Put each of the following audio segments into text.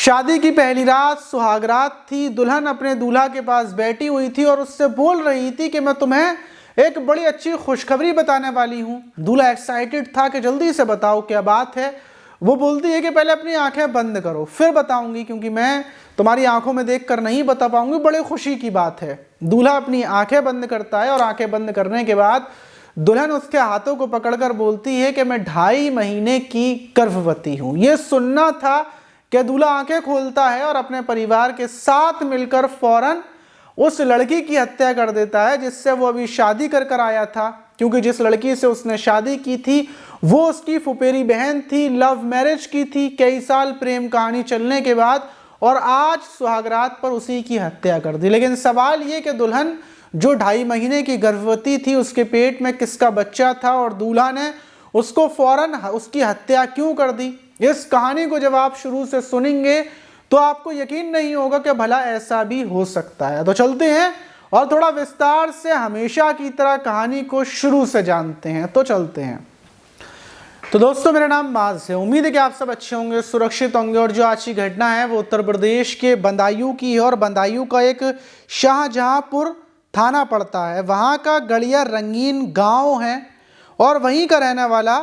शादी की पहली रात सुहाग रात थी। दुल्हन अपने दूल्हा के पास बैठी हुई थी और उससे बोल रही थी कि मैं तुम्हें एक बड़ी अच्छी खुशखबरी बताने वाली हूँ। दूल्हा एक्साइटेड था कि जल्दी से बताओ क्या बात है। वो बोलती है कि पहले अपनी आंखें बंद करो फिर बताऊंगी, क्योंकि मैं तुम्हारी आंखों में देखकर नहीं बता पाऊंगी, बड़े खुशी की बात है। दूल्हा अपनी आंखें बंद करता है और आंखें बंद करने के बाद दुल्हन उसके हाथों को पकड़कर बोलती है कि मैं 2.5 महीने की गर्भवती हूँ। ये सुनना था कि दूल्हा आंखें खोलता है और अपने परिवार के साथ मिलकर फौरन उस लड़की की हत्या कर देता है जिससे वो अभी शादी कर आया था, क्योंकि जिस लड़की से उसने शादी की थी वो उसकी फुफेरी बहन थी, लव मैरिज की थी, कई साल प्रेम कहानी चलने के बाद, और आज सुहागरात पर उसी की हत्या कर दी। लेकिन सवाल ये कि दुल्हन जो 2.5 महीने की गर्भवती थी उसके पेट में किसका बच्चा था और दूल्हा ने उसको फौरन उसकी हत्या क्यों कर दी। इस कहानी को जब आप शुरू से सुनेंगे तो आपको यकीन नहीं होगा कि भला ऐसा भी हो सकता है। तो चलते हैं और थोड़ा विस्तार से हमेशा की तरह कहानी को शुरू से जानते हैं। तो चलते हैं। तो दोस्तों, मेरा नाम माज है। उम्मीद है कि आप सब अच्छे होंगे, सुरक्षित होंगे। और जो आज की घटना है वो उत्तर प्रदेश के बदायूं की है और बदायूं का एक शाहजहांपुर थाना पड़ता है। वहाँ का गड़िया रंगीन गांव है और वहीं का रहने वाला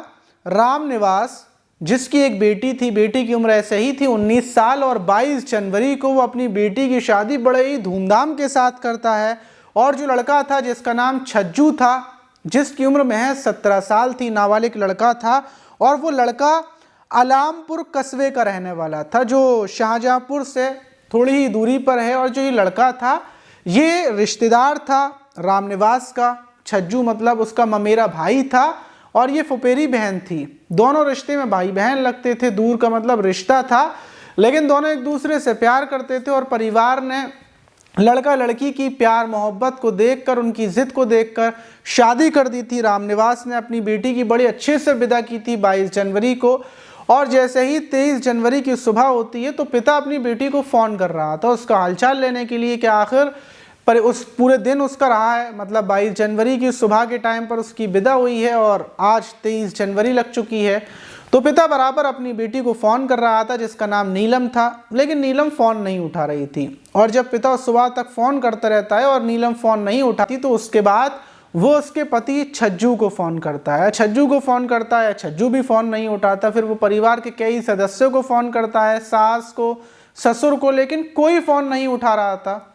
राम निवास, जिसकी एक बेटी थी। बेटी की उम्र ऐसे ही थी 19 साल और 22 जनवरी को वो अपनी बेटी की शादी बड़े ही धूमधाम के साथ करता है। और जो लड़का था जिसका नाम छज्जू था, जिसकी उम्र महज 17 साल थी, नाबालिग लड़का था। और वो लड़का अलामपुर कस्बे का रहने वाला था जो शाहजहांपुर से थोड़ी ही दूरी पर है। और जो ये लड़का था ये रिश्तेदार था रामनिवास का। छज्जू मतलब उसका ममेरा भाई था और ये फुफेरी बहन थी। दोनों रिश्ते में भाई बहन लगते थे, दूर का मतलब रिश्ता था, लेकिन दोनों एक दूसरे से प्यार करते थे। और परिवार ने लड़का लड़की की प्यार मोहब्बत को देखकर, उनकी जिद को देखकर शादी कर दी थी। रामनिवास ने अपनी बेटी की बड़ी अच्छे से विदा की थी 22 जनवरी को। और जैसे ही 23 जनवरी की सुबह होती है तो पिता अपनी बेटी को फ़ोन कर रहा था उसका हालचाल लेने के लिए कि आखिर पर उस पूरे दिन उसका रहा है। मतलब 22 जनवरी की सुबह के टाइम पर उसकी विदा हुई है और आज 23 जनवरी लग चुकी है। तो पिता बराबर अपनी बेटी को फ़ोन कर रहा था जिसका नाम नीलम था, लेकिन नीलम फ़ोन नहीं उठा रही थी। और जब पिता सुबह तक फ़ोन करता रहता है और नीलम फ़ोन नहीं उठाती तो उसके बाद वो उसके पति छज्जू को फ़ोन करता है। छज्जू को फ़ोन करता है, छज्जू भी फ़ोन नहीं उठाता। फिर वो परिवार के कई सदस्यों को फ़ोन करता है, सास को, ससुर को, लेकिन कोई फ़ोन नहीं उठा रहा था।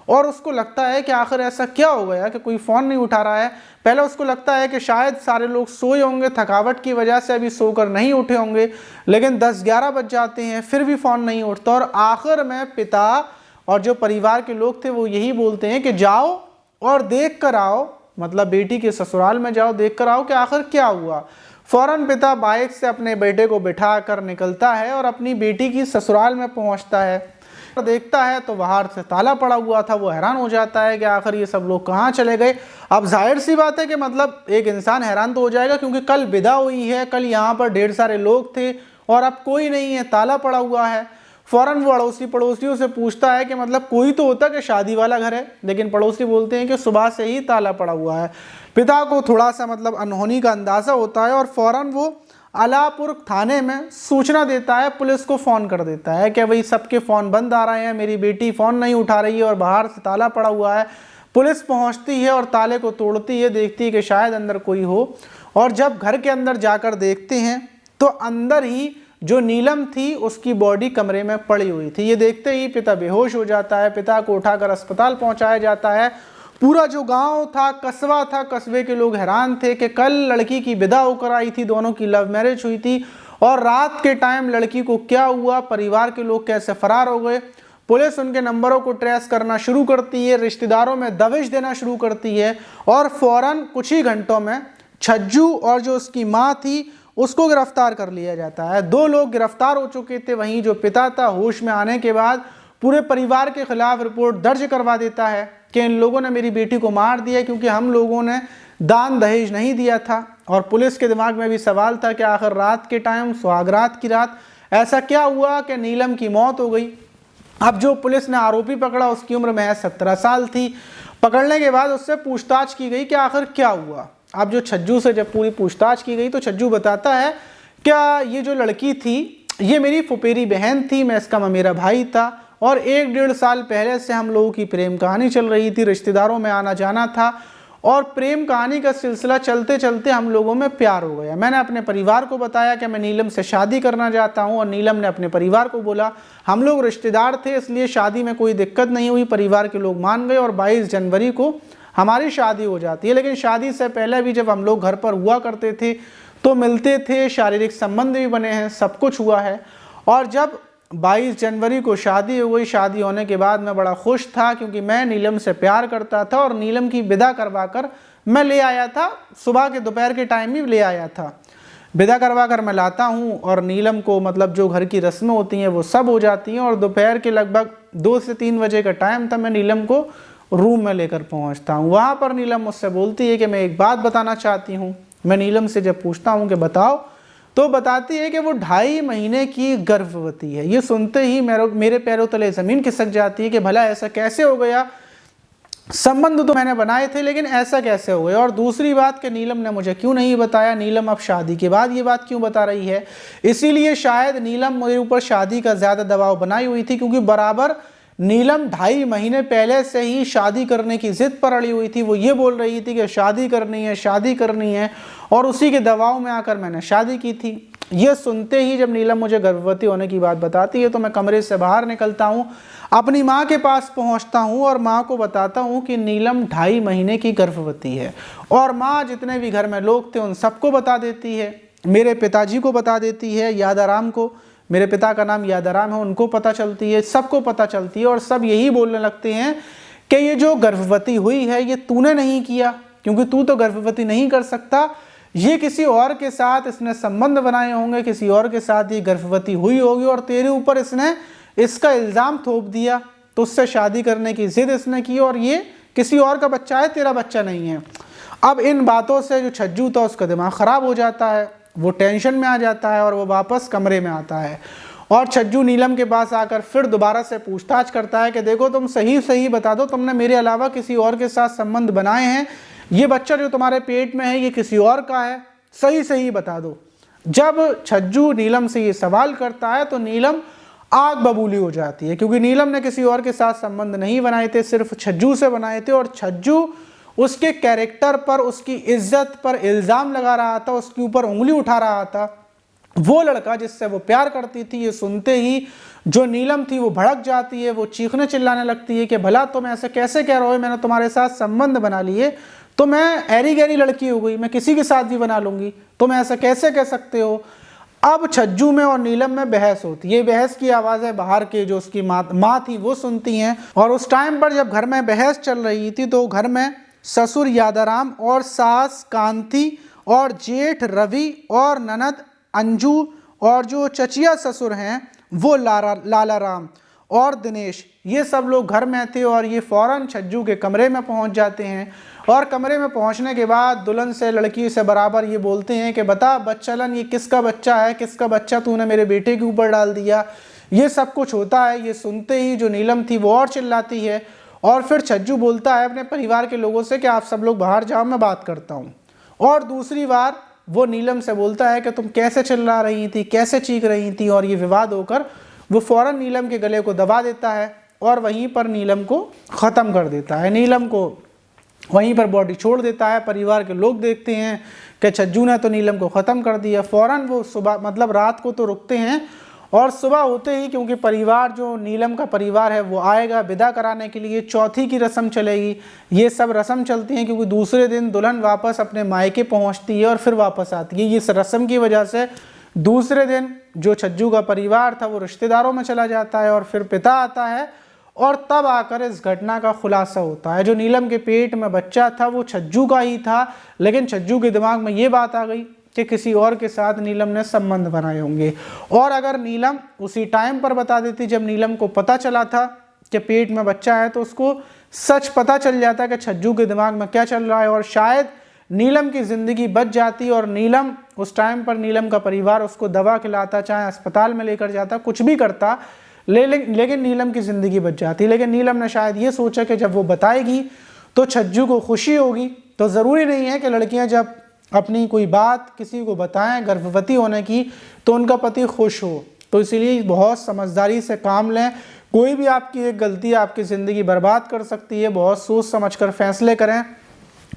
और उसको लगता है कि आखिर ऐसा क्या हो गया कि कोई फ़ोन नहीं उठा रहा है। पहले उसको लगता है कि शायद सारे लोग सोए होंगे, थकावट की वजह से अभी सोकर नहीं उठे होंगे, लेकिन 10-11 बज जाते हैं फिर भी फ़ोन नहीं उठता। और आखिर में पिता और जो परिवार के लोग थे वो यही बोलते हैं कि जाओ और देख कर आओ, मतलब बेटी के ससुराल में जाओ, देख कर आओ कि आखिर क्या हुआ। फ़ौरन पिता बाइक से अपने बेटे को बिठा कर निकलता है और अपनी बेटी की ससुराल में पहुंचता है। देखता है तो बाहर से ताला पड़ा हुआ था। वो हैरान हो जाता है कि आखिर ये सब लोग कहाँ चले गए। अब जाहिर सी बात है कि मतलब एक इंसान हैरान तो हो जाएगा, क्योंकि कल विदा हुई है, कल यहाँ पर ढेर सारे लोग थे और अब कोई नहीं है, ताला पड़ा हुआ है। फ़ौरन वो अड़ोसी पड़ोसियों से पूछता है कि मतलब कोई तो होता कि शादी वाला घर है, लेकिन पड़ोसी बोलते हैं कि सुबह से ही ताला पड़ा हुआ है। पिता को थोड़ा सा मतलब अनहोनी का अंदाज़ा होता है और फ़ौरन वो अलापुर थाने में सूचना देता है, पुलिस को फ़ोन कर देता है कि भाई सबके फ़ोन बंद आ रहे हैं, मेरी बेटी फ़ोन नहीं उठा रही है और बाहर से ताला पड़ा हुआ है। पुलिस पहुंचती है और ताले को तोड़ती है, देखती है कि शायद अंदर कोई हो। और जब घर के अंदर जाकर देखते हैं तो अंदर ही जो नीलम थी उसकी बॉडी कमरे में पड़ी हुई थी। ये देखते ही पिता बेहोश हो जाता है। पिता को उठाकर अस्पताल पहुँचाया जाता है। पूरा जो गांव था, कस्बा था, कस्बे के लोग हैरान थे कि कल लड़की की विदा होकर आई थी, दोनों की लव मैरिज हुई थी, और रात के टाइम लड़की को क्या हुआ, परिवार के लोग कैसे फरार हो गए। पुलिस उनके नंबरों को ट्रेस करना शुरू करती है, रिश्तेदारों में दबिश देना शुरू करती है और फौरन कुछ ही घंटों में छज्जू और जो उसकी माँ थी उसको गिरफ्तार कर लिया जाता है। 2 लोग गिरफ्तार हो चुके थे। वहीं जो पिता था होश में आने के बाद पूरे परिवार के खिलाफ रिपोर्ट दर्ज करवा देता है कि इन लोगों ने मेरी बेटी को मार दिया क्योंकि हम लोगों ने दान दहेज नहीं दिया था। और पुलिस के दिमाग में भी सवाल था कि आखिर रात के टाइम, सुहागरात की रात, ऐसा क्या हुआ कि नीलम की मौत हो गई। अब जो पुलिस ने आरोपी पकड़ा उसकी उम्र महज 17 साल थी। पकड़ने के बाद उससे पूछताछ की गई कि आखिर क्या हुआ। अब जो छज्जू से जब पूरी पूछताछ की गई तो छज्जू बताता है क्या ये जो लड़की थी ये मेरी फुफेरी बहन थी, मैं इसका मेरा भाई था और 1-1.5 साल पहले से हम लोगों की प्रेम कहानी चल रही थी, रिश्तेदारों में आना जाना था और प्रेम कहानी का सिलसिला चलते चलते हम लोगों में प्यार हो गया। मैंने अपने परिवार को बताया कि मैं नीलम से शादी करना चाहता हूं और नीलम ने अपने परिवार को बोला। हम लोग रिश्तेदार थे इसलिए शादी में कोई दिक्कत नहीं हुई, परिवार के लोग मान गए और 22 जनवरी को हमारी शादी हो जाती है। लेकिन शादी से पहले भी जब हम लोग घर पर हुआ करते थे तो मिलते थे, शारीरिक संबंध भी बने हैं, सब कुछ हुआ है। और जब 22 जनवरी को शादी हो गई, शादी होने के बाद मैं बड़ा खुश था क्योंकि मैं नीलम से प्यार करता था और नीलम की विदा करवा कर मैं ले आया था। सुबह के दोपहर के टाइम ही ले आया था, विदा करवा कर मैं लाता हूँ और नीलम को मतलब जो घर की रस्में होती हैं वो सब हो जाती हैं और दोपहर के लगभग 2 से 3 बजे का टाइम था, मैं नीलम को रूम में लेकर पहुँचता हूँ। वहाँ पर नीलम मुझसे बोलती है कि मैं एक बात बताना चाहती हूँ। मैं नीलम से जब पूछता हूँ कि बताओ, तो बताती है कि वो 2.5 महीने की गर्भवती है। ये सुनते ही मेरे पैरों तले ज़मीन खिसक जाती है कि भला ऐसा कैसे हो गया, संबंध तो मैंने बनाए थे लेकिन ऐसा कैसे हो गया। और दूसरी बात कि नीलम ने मुझे क्यों नहीं बताया, नीलम अब शादी के बाद ये बात क्यों बता रही है। इसीलिए शायद नीलम मेरे ऊपर शादी का ज़्यादा दबाव बनाई हुई थी क्योंकि बराबर नीलम 2.5 महीने पहले से ही शादी करने की जिद पर अड़ी हुई थी। वो ये बोल रही थी कि शादी करनी है, शादी करनी है और उसी के दबाव में आकर मैंने शादी की थी। ये सुनते ही जब नीलम मुझे गर्भवती होने की बात बताती है तो मैं कमरे से बाहर निकलता हूँ, अपनी माँ के पास पहुँचता हूँ और माँ को बताता हूँ कि नीलम 2.5 महीने की गर्भवती है। और माँ जितने भी घर में लोग थे उन सबको बता देती है, मेरे पिताजी को बता देती है, यादाराम को, मेरे पिता का नाम यादाराम है, उनको पता चलती है, सबको पता चलती है और सब यही बोलने लगते हैं कि ये जो गर्भवती हुई है ये तूने नहीं किया क्योंकि तू तो गर्भवती नहीं कर सकता, ये किसी और के साथ इसने संबंध बनाए होंगे, किसी और के साथ ये गर्भवती हुई होगी और तेरे ऊपर इसने इसका इल्ज़ाम थोप दिया, तो उससे शादी करने की जिद इसने की और ये किसी और का बच्चा है, तेरा बच्चा नहीं है। अब इन बातों से जो छज्जू था उसका दिमाग ख़राब हो जाता है, वो टेंशन में आ जाता है और वो वापस कमरे में आता है और छज्जू नीलम के पास आकर फिर दोबारा से पूछताछ करता है कि देखो तुम सही सही बता दो, तुमने मेरे अलावा किसी और के साथ संबंध बनाए हैं, ये बच्चा जो तुम्हारे पेट में है ये किसी और का है, सही सही बता दो। जब छज्जू नीलम से ये सवाल करता है तो नीलम आग बबूली हो जाती है क्योंकि नीलम ने किसी और के साथ संबंध नहीं बनाए थे, सिर्फ छज्जू से बनाए थे और छज्जू उसके कैरेक्टर पर, उसकी इज्जत पर इल्ज़ाम लगा रहा था, उसके ऊपर उंगली उठा रहा था। वो लड़का जिससे वो प्यार करती थी, ये सुनते ही जो नीलम थी वो भड़क जाती है, वो चीखने चिल्लाने लगती है कि भला तुम ऐसे कैसे कह रहे हो, मैंने तुम्हारे साथ संबंध बना लिए तो मैं ऐरी गैरी लड़की हो गई, मैं किसी के साथ भी बना लूँगी, तुम ऐसा कैसे कह सकते हो। अब छज्जू में और नीलम में बहस होती है। ये बहस की आवाज़ें बाहर के जो उसकी माँ थी वो सुनती हैं और उस टाइम पर जब घर में बहस चल रही थी तो घर में ससुर यादाराम और सास कांति और जेठ रवि और ननद अंजू और जो चचिया ससुर हैं वो लाला राम और दिनेश, ये सब लोग घर में थे और ये फ़ौरन छज्जू के कमरे में पहुंच जाते हैं। और कमरे में पहुंचने के बाद दुल्हन से, लड़की से बराबर ये बोलते हैं कि बता बच्चलन ये किसका बच्चा है, किसका बच्चा तूने मेरे बेटे के ऊपर डाल दिया, ये सब कुछ होता है। ये सुनते ही जो नीलम थी वो और चिल्लाती है और फिर छज्जू बोलता है अपने परिवार के लोगों से कि आप सब लोग बाहर जाओ, मैं बात करता हूँ। और दूसरी बार वो नीलम से बोलता है कि तुम कैसे चिल्ला रही थी, कैसे चीख रही थी, और ये विवाद होकर वो फ़ौरन नीलम के गले को दबा देता है और वहीं पर नीलम को ख़त्म कर देता है, नीलम को वहीं पर बॉडी छोड़ देता है। परिवार के लोग देखते हैं कि छज्जू ने तो नीलम को ख़त्म कर दिया। फ़ौरन वो सुबह मतलब रात को तो रुकते हैं और सुबह होते ही, क्योंकि परिवार जो नीलम का परिवार है वो आएगा विदा कराने के लिए, चौथी की रस्म चलेगी, ये सब रस्म चलती हैं क्योंकि दूसरे दिन दुल्हन वापस अपने मायके पहुंचती है और फिर वापस आती है। इस रस्म की वजह से दूसरे दिन जो छज्जू का परिवार था वो रिश्तेदारों में चला जाता है और फिर पिता आता है और तब आकर इस घटना का खुलासा होता है। जो नीलम के पेट में बच्चा था वो छज्जू का ही था, लेकिन छज्जू के दिमाग में ये बात आ गई कि किसी और के साथ नीलम ने संबंध बनाए होंगे। और अगर नीलम उसी टाइम पर बता देती जब नीलम को पता चला था कि पेट में बच्चा है, तो उसको सच पता चल जाता कि छज्जू के दिमाग में क्या चल रहा है और शायद नीलम की ज़िंदगी बच जाती और नीलम उस टाइम पर नीलम का परिवार उसको दवा खिलाता, चाहे अस्पताल में लेकर जाता, कुछ भी करता, लेकिन नीलम की ज़िंदगी बच जाती। लेकिन नीलम ने शायद ये सोचा कि जब वो बताएगी तो छज्जू को खुशी होगी। तो ज़रूरी नहीं है कि लड़कियां जब अपनी कोई बात किसी को बताएं गर्भवती होने की तो उनका पति खुश हो। तो इसीलिए बहुत समझदारी से काम लें। कोई भी आपकी एक गलती आपकी ज़िंदगी बर्बाद कर सकती है, बहुत सोच समझ कर फैसले करें।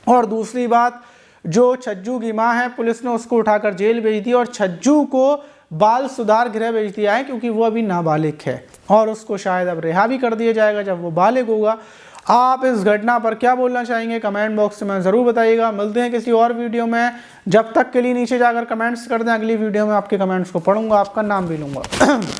और दूसरी बात, जो छज्जू की माँ है, पुलिस ने उसको उठाकर जेल भेज दी और छज्जू को बाल सुधार गृह भेज दिया है, क्योंकि वो अभी नाबालिग है और उसको शायद अब रिहा भी कर दिया जाएगा जब वो बालिग होगा। आप इस घटना पर क्या बोलना चाहेंगे कमेंट बॉक्स में ज़रूर बताइएगा। मिलते हैं किसी और वीडियो में, जब तक के लिए नीचे जाकर कमेंट्स कर दें, अगली वीडियो में आपके कमेंट्स को पढ़ूंगा, आपका नाम भी लूँगा।